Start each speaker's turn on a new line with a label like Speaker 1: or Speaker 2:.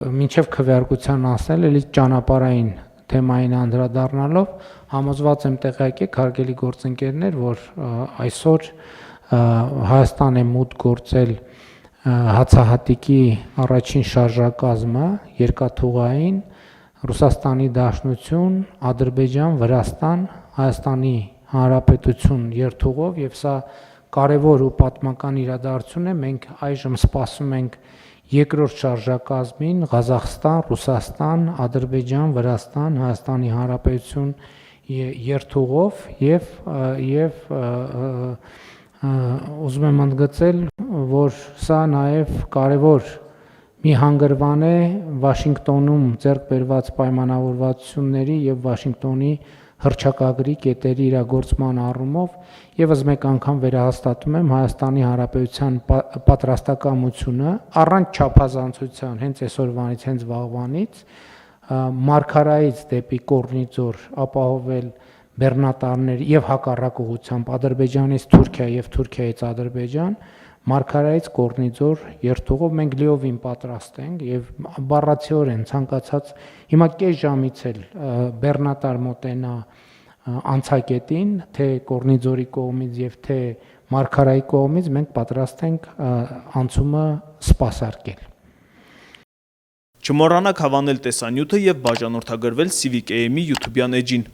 Speaker 1: Մինչև քվեարկության ասել, էլի ճանապարհային թեմային անդրադառնալով համոզված եմ տեղյակ եք հարգելի գործընկերներ, որ այսօր Հայաստան է մուտք գործել հացահատիկի առաջին շարժակազմը երկաթուղային Ռուսաստանի Դաշնություն, Ադրբեջան, Վրաստան, Հայաստանի Հանրապետություն երթուղով եւ սա կարևոր ու պատմական իրադարձություն է, մենք այժմ սպասում ենք երկրորդ շարժակազմին Ղազախստան, Ռուսաստան, Ադրբեջան, Վրաստան, Հայաստանի Հանրապետություն երթուղով եւ ուզում եմ ընդգծել, որ սա նաեւ կարևոր մի հանգրվան է Վաշինգտոնում ձեռք բերված պայմանավորվածությունների եւ Վաշինգտոնի հռչակագրի կետերի իրագործման առումով եւս մեկ անգամ վերահաստատում եմ Հայաստանի Հանրապետության պատրաստակամությունը առանց չափազանցության հենց այսօրվանից, հենց վաղվանից Մարգարայից դեպի Կորնիձոր ապահովել բեռնատարներ եւ հակառակ ուղղությամբ Ադրբեջանից Թուրքիա եւ Թուրքիայից Ադրբեջան Մարգարայից Կորնիձոր երթուղով մենք լիովին պատրաստ ենք եւ բառացիորեն ցանկացած հիմա կես ժամից էլ բեռնատար մոտենա անցակետին թե Կորնիձորի կողմից եւ թե Մարգարայի կողմից մենք պատրաստ ենք անցումը սպասարկել։
Speaker 2: Չմոռանաք հավանել տեսանյութը եւ բաժանորդագրվել Civic AM-ի YouTube-յան էջին։